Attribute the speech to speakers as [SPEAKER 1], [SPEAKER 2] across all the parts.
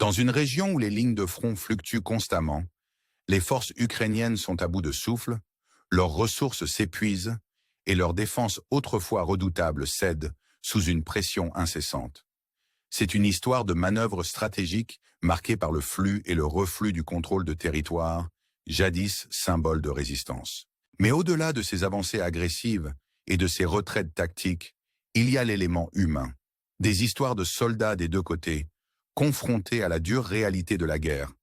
[SPEAKER 1] Dans une région où les lignes de front fluctuent constamment, les forces ukrainiennes sont à bout de souffle, leurs ressources s'épuisent et leur défense autrefois redoutable cède sous une pression incessante. C'est une histoire de manœuvres stratégiques marquée par le flux et le reflux du contrôle de territoire, jadis symbole de résistance. Mais au-delà de ces avancées agressives et de ces retraites tactiques, il y a l'élément humain. Des histoires de soldats des deux côtés, confrontés à la dure réalité de la guerre,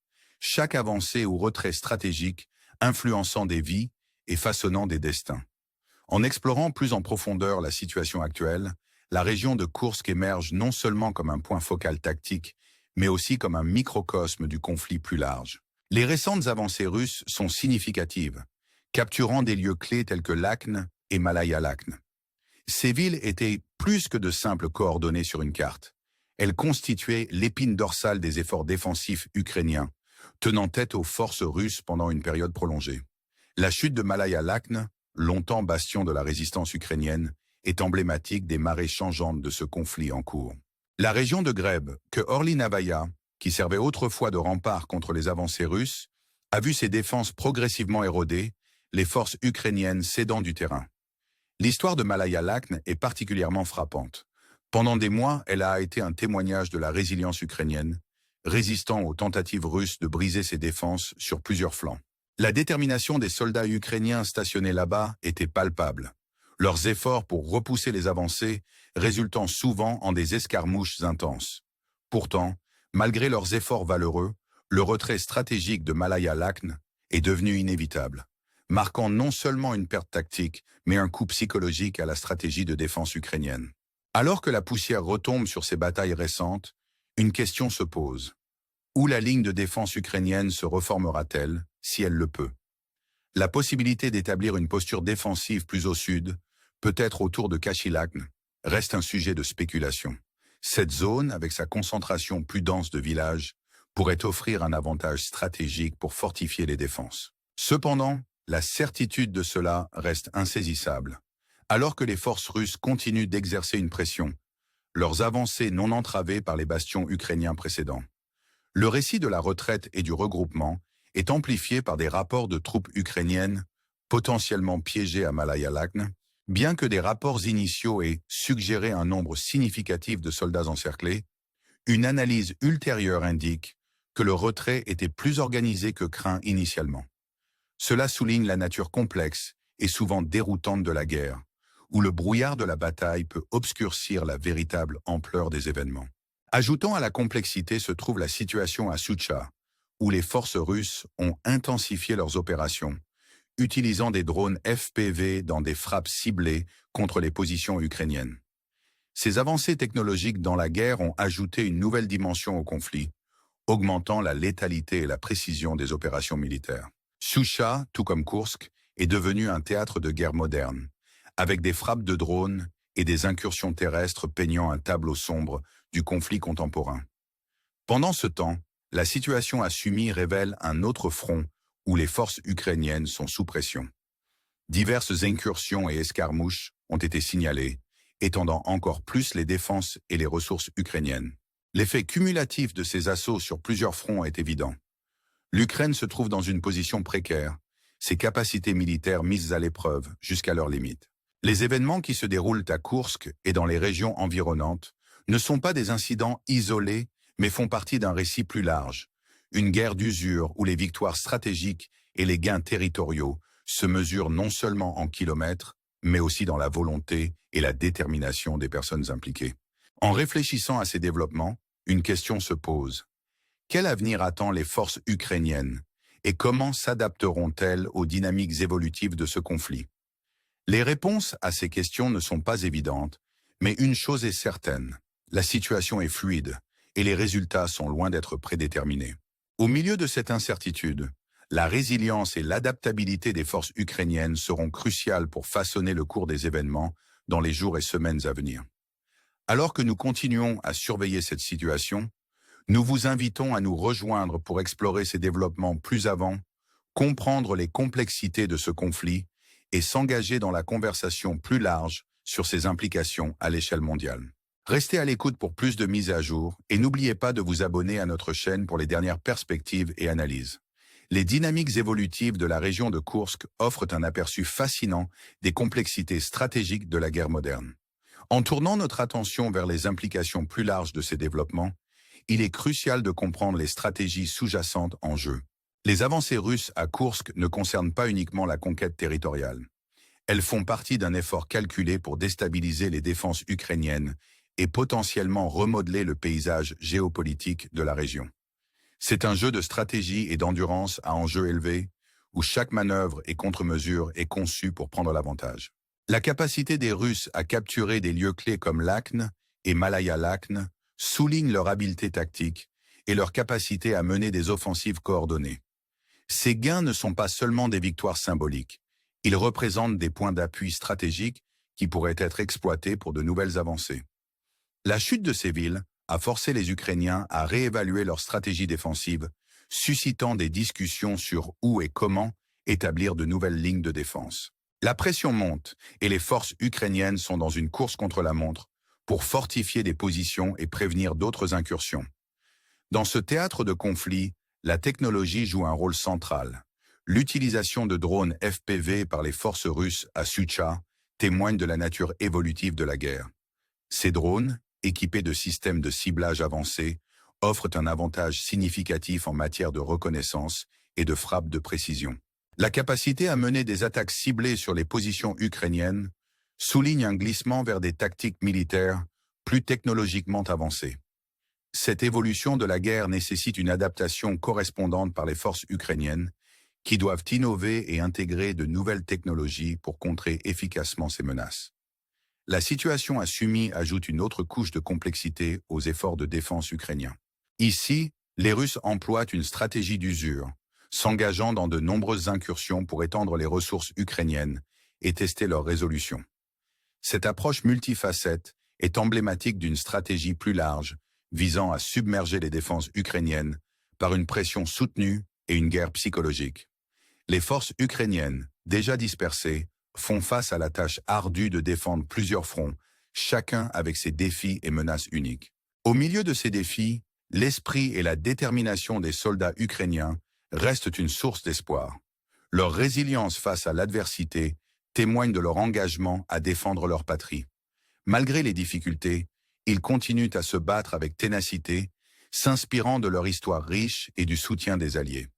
[SPEAKER 1] chaque avancée ou retrait stratégique influençant des vies et façonnant des destins. En explorant plus en profondeur la situation actuelle, la région de Koursk émerge non seulement comme un point focal tactique, mais aussi comme un microcosme du conflit plus large. Les récentes avancées russes sont significatives, capturant des lieux clés tels que Lakhne et Malaya Lakhne. Ces villes étaient plus que de simples coordonnées sur une carte. Elles constituaient l'épine dorsale des efforts défensifs ukrainiens, tenant tête aux forces russes pendant une période prolongée. La chute de Malaya Lakhne, longtemps bastion de la résistance ukrainienne, est emblématique des marées changeantes de ce conflit en cours. La région de Greb, que Orly-Navaïa, qui servait autrefois de rempart contre les avancées russes, a vu ses défenses progressivement érodées, les forces ukrainiennes cédant du terrain. L'histoire de Malaya Lakhne est particulièrement frappante. Pendant des mois, elle a été un témoignage de la résilience ukrainienne, résistant aux tentatives russes de briser ses défenses sur plusieurs flancs. La détermination des soldats ukrainiens stationnés là-bas était palpable, leurs efforts pour repousser les avancées résultant souvent en des escarmouches intenses. Pourtant, malgré leurs efforts valeureux, le retrait stratégique de Malaya Lakhne est devenu inévitable, marquant non seulement une perte tactique, mais un coup psychologique à la stratégie de défense ukrainienne. Alors que la poussière retombe sur ces batailles récentes, une question se pose. Où la ligne de défense ukrainienne se reformera-t-elle, si elle le peut? La possibilité d'établir une posture défensive plus au sud, peut-être autour de Kashilakh, reste un sujet de spéculation. Cette zone, avec sa concentration plus dense de villages, pourrait offrir un avantage stratégique pour fortifier les défenses. Cependant, la certitude de cela reste insaisissable. Alors que les forces russes continuent d'exercer une pression, leurs avancées non entravées par les bastions ukrainiens précédents. Le récit de la retraite et du regroupement est amplifié par des rapports de troupes ukrainiennes potentiellement piégées à Malaya Lakhne, bien que des rapports initiaux aient suggéré un nombre significatif de soldats encerclés. Une analyse ultérieure indique que le retrait était plus organisé que craint initialement. Cela souligne la nature complexe et souvent déroutante de la guerre, où le brouillard de la bataille peut obscurcir la véritable ampleur des événements. Ajoutant à la complexité se trouve la situation à Soucha, où les forces russes ont intensifié leurs opérations, utilisant des drones FPV dans des frappes ciblées contre les positions ukrainiennes. Ces avancées technologiques dans la guerre ont ajouté une nouvelle dimension au conflit, augmentant la létalité et la précision des opérations militaires. Soucha, tout comme Koursk, est devenu un théâtre de guerre moderne, avec des frappes de drones et des incursions terrestres peignant un tableau sombre du conflit contemporain. Pendant ce temps, la situation à Sumy révèle un autre front où les forces ukrainiennes sont sous pression. Diverses incursions et escarmouches ont été signalées, étendant encore plus les défenses et les ressources ukrainiennes. L'effet cumulatif de ces assauts sur plusieurs fronts est évident. L'Ukraine se trouve dans une position précaire, ses capacités militaires mises à l'épreuve jusqu'à leurs limites. Les événements qui se déroulent à Koursk et dans les régions environnantes ne sont pas des incidents isolés, mais font partie d'un récit plus large, une guerre d'usure où les victoires stratégiques et les gains territoriaux se mesurent non seulement en kilomètres, mais aussi dans la volonté et la détermination des personnes impliquées. En réfléchissant à ces développements, une question se pose. Quel avenir attend les forces ukrainiennes et comment s'adapteront-elles aux dynamiques évolutives de ce conflit? Les réponses à ces questions ne sont pas évidentes, mais une chose est certaine, la situation est fluide et les résultats sont loin d'être prédéterminés. Au milieu de cette incertitude, la résilience et l'adaptabilité des forces ukrainiennes seront cruciales pour façonner le cours des événements dans les jours et semaines à venir. Alors que nous continuons à surveiller cette situation, nous vous invitons à nous rejoindre pour explorer ces développements plus avant, comprendre les complexités de ce conflit et s'engager dans la conversation plus large sur ses implications à l'échelle mondiale. Restez à l'écoute pour plus de mises à jour et n'oubliez pas de vous abonner à notre chaîne pour les dernières perspectives et analyses. Les dynamiques évolutives de la région de Koursk offrent un aperçu fascinant des complexités stratégiques de la guerre moderne. En tournant notre attention vers les implications plus larges de ces développements, il est crucial de comprendre les stratégies sous-jacentes en jeu. Les avancées russes à Koursk ne concernent pas uniquement la conquête territoriale. Elles font partie d'un effort calculé pour déstabiliser les défenses ukrainiennes et potentiellement remodeler le paysage géopolitique de la région. C'est un jeu de stratégie et d'endurance à enjeu élevé, où chaque manœuvre et contre-mesure est conçue pour prendre l'avantage. La capacité des Russes à capturer des lieux clés comme Lakhne et Malaya Lakhne souligne leur habileté tactique et leur capacité à mener des offensives coordonnées. Ces gains ne sont pas seulement des victoires symboliques, ils représentent des points d'appui stratégiques qui pourraient être exploités pour de nouvelles avancées. La chute de ces villes a forcé les Ukrainiens à réévaluer leur stratégie défensive, suscitant des discussions sur où et comment établir de nouvelles lignes de défense. La pression monte et les forces ukrainiennes sont dans une course contre la montre pour fortifier des positions et prévenir d'autres incursions. Dans ce théâtre de conflit, la technologie joue un rôle central. L'utilisation de drones FPV par les forces russes à Sucha témoigne de la nature évolutive de la guerre. Ces drones, équipés de systèmes de ciblage avancés, offrent un avantage significatif en matière de reconnaissance et de frappe de précision. La capacité à mener des attaques ciblées sur les positions ukrainiennes souligne un glissement vers des tactiques militaires plus technologiquement avancées. Cette évolution de la guerre nécessite une adaptation correspondante par les forces ukrainiennes, qui doivent innover et intégrer de nouvelles technologies pour contrer efficacement ces menaces. La situation à Sumy ajoute une autre couche de complexité aux efforts de défense ukrainiens. Ici, les Russes emploient une stratégie d'usure, s'engageant dans de nombreuses incursions pour étendre les ressources ukrainiennes et tester leur résolution. Cette approche multifacette est emblématique d'une stratégie plus large, visant à submerger les défenses ukrainiennes par une pression soutenue et une guerre psychologique. Les forces ukrainiennes, déjà dispersées, font face à la tâche ardue de défendre plusieurs fronts, chacun avec ses défis et menaces uniques. Au milieu de ces défis, l'esprit et la détermination des soldats ukrainiens restent une source d'espoir. Leur résilience face à l'adversité témoigne de leur engagement à défendre leur patrie. Malgré les difficultés, ils continuent à se battre avec ténacité, s'inspirant de leur histoire riche et du soutien des Alliés.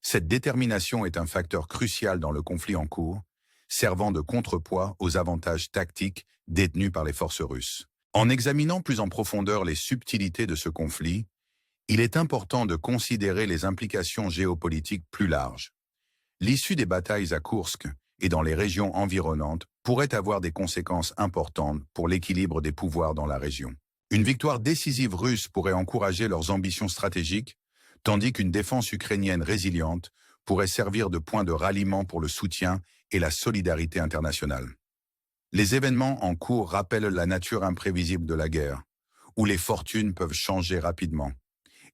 [SPEAKER 1] Cette détermination est un facteur crucial dans le conflit en cours, servant de contrepoids aux avantages tactiques détenus par les forces russes. En examinant plus en profondeur les subtilités de ce conflit, il est important de considérer les implications géopolitiques plus larges. L'issue des batailles à Koursk et dans les régions environnantes pourrait avoir des conséquences importantes pour l'équilibre des pouvoirs dans la région. Une victoire décisive russe pourrait encourager leurs ambitions stratégiques, tandis qu'une défense ukrainienne résiliente pourrait servir de point de ralliement pour le soutien et la solidarité internationale. Les événements en cours rappellent la nature imprévisible de la guerre, où les fortunes peuvent changer rapidement,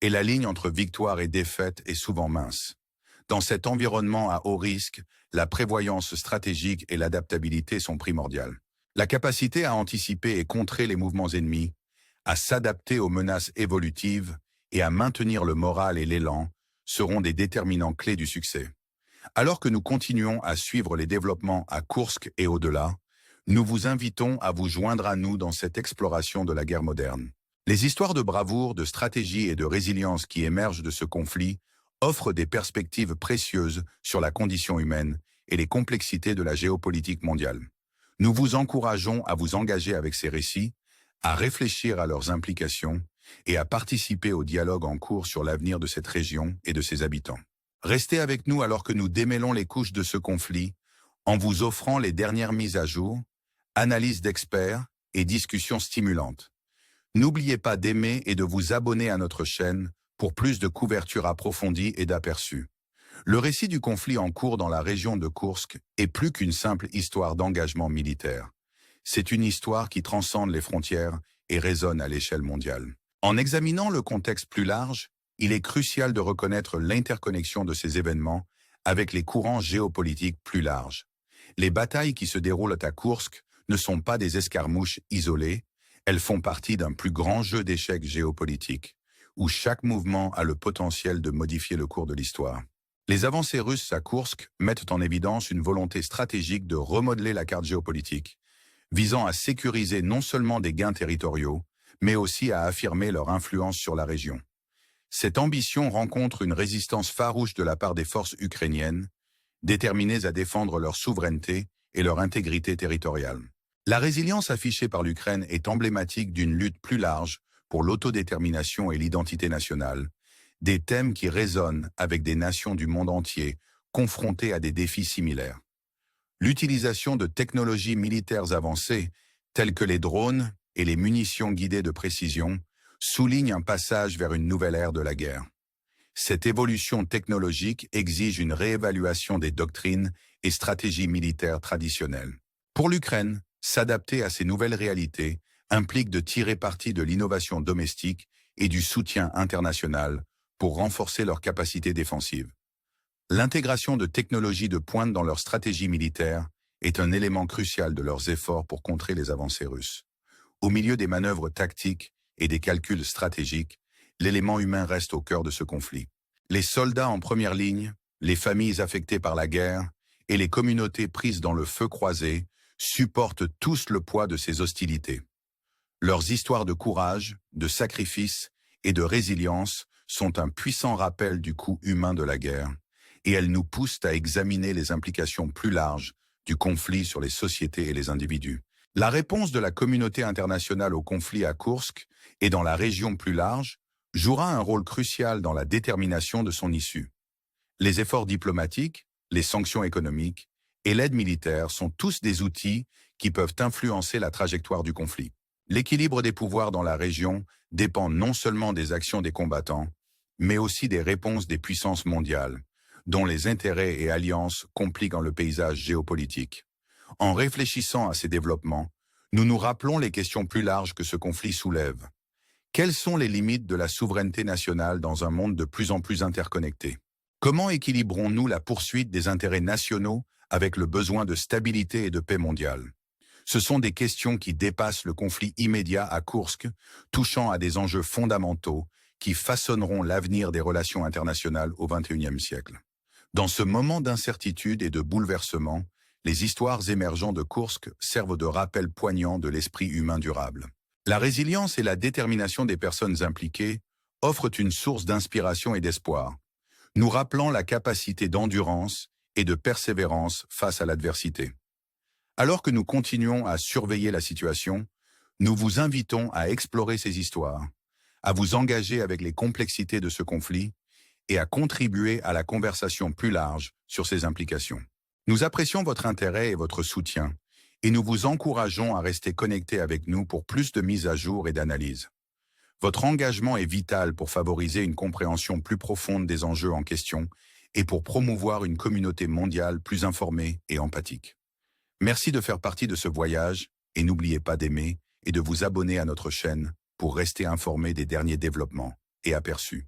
[SPEAKER 1] et la ligne entre victoire et défaite est souvent mince. Dans cet environnement à haut risque, la prévoyance stratégique et l'adaptabilité sont primordiales. La capacité à anticiper et contrer les mouvements ennemis, à s'adapter aux menaces évolutives et à maintenir le moral et l'élan seront des déterminants clés du succès. Alors que nous continuons à suivre les développements à Koursk et au-delà, nous vous invitons à vous joindre à nous dans cette exploration de la guerre moderne. Les histoires de bravoure, de stratégie et de résilience qui émergent de ce conflit offrent des perspectives précieuses sur la condition humaine et les complexités de la géopolitique mondiale. Nous vous encourageons à vous engager avec ces récits, à réfléchir à leurs implications et à participer au dialogue en cours sur l'avenir de cette région et de ses habitants. Restez avec nous alors que nous démêlons les couches de ce conflit en vous offrant les dernières mises à jour, analyses d'experts et discussions stimulantes. N'oubliez pas d'aimer et de vous abonner à notre chaîne pour plus de couverture approfondie et d'aperçus. Le récit du conflit en cours dans la région de Koursk est plus qu'une simple histoire d'engagement militaire. C'est une histoire qui transcende les frontières et résonne à l'échelle mondiale. En examinant le contexte plus large, il est crucial de reconnaître l'interconnexion de ces événements avec les courants géopolitiques plus larges. Les batailles qui se déroulent à Koursk ne sont pas des escarmouches isolées, Elles font partie d'un plus grand jeu d'échecs géopolitiques, où chaque mouvement a le potentiel de modifier le cours de l'histoire. Les avancées russes à Koursk mettent en évidence une volonté stratégique de remodeler la carte géopolitique, visant à sécuriser non seulement des gains territoriaux, mais aussi à affirmer leur influence sur la région. Cette ambition rencontre une résistance farouche de la part des forces ukrainiennes, déterminées à défendre leur souveraineté et leur intégrité territoriale. La résilience affichée par l'Ukraine est emblématique d'une lutte plus large pour l'autodétermination et l'identité nationale, des thèmes qui résonnent avec des nations du monde entier confrontées à des défis similaires. L'utilisation de technologies militaires avancées, telles que les drones et les munitions guidées de précision, souligne un passage vers une nouvelle ère de la guerre. Cette évolution technologique exige une réévaluation des doctrines et stratégies militaires traditionnelles. Pour l'Ukraine, s'adapter à ces nouvelles réalités implique de tirer parti de l'innovation domestique et du soutien international pour renforcer leurs capacités défensives. L'intégration de technologies de pointe dans leur stratégie militaire est un élément crucial de leurs efforts pour contrer les avancées russes. Au milieu des manœuvres tactiques et des calculs stratégiques, l'élément humain reste au cœur de ce conflit. Les soldats en première ligne, les familles affectées par la guerre et les communautés prises dans le feu croisé supportent tous le poids de ces hostilités. Leurs histoires de courage, de sacrifice et de résilience sont un puissant rappel du coût humain de la guerre, et elles nous poussent à examiner les implications plus larges du conflit sur les sociétés et les individus. La réponse de la communauté internationale au conflit à Koursk et dans la région plus large jouera un rôle crucial dans la détermination de son issue. Les efforts diplomatiques, les sanctions économiques et l'aide militaire sont tous des outils qui peuvent influencer la trajectoire du conflit. L'équilibre des pouvoirs dans la région dépend non seulement des actions des combattants, mais aussi des réponses des puissances mondiales, dont les intérêts et alliances compliquent le paysage géopolitique. En réfléchissant à ces développements, nous nous rappelons les questions plus larges que ce conflit soulève. Quelles sont les limites de la souveraineté nationale dans un monde de plus en plus interconnecté? Comment équilibrons-nous la poursuite des intérêts nationaux avec le besoin de stabilité et de paix mondiale? Ce sont des questions qui dépassent le conflit immédiat à Koursk, touchant à des enjeux fondamentaux qui façonneront l'avenir des relations internationales au XXIe siècle. Dans ce moment d'incertitude et de bouleversement, les histoires émergeant de Koursk servent de rappel poignant de l'esprit humain durable. La résilience et la détermination des personnes impliquées offrent une source d'inspiration et d'espoir, nous rappelant la capacité d'endurance et de persévérance face à l'adversité. Alors que nous continuons à surveiller la situation, nous vous invitons à explorer ces histoires, à vous engager avec les complexités de ce conflit et à contribuer à la conversation plus large sur ses implications. Nous apprécions votre intérêt et votre soutien, et nous vous encourageons à rester connectés avec nous pour plus de mises à jour et d'analyse. Votre engagement est vital pour favoriser une compréhension plus profonde des enjeux en question et pour promouvoir une communauté mondiale plus informée et empathique. Merci de faire partie de ce voyage et n'oubliez pas d'aimer et de vous abonner à notre chaîne pour rester informé des derniers développements et aperçus.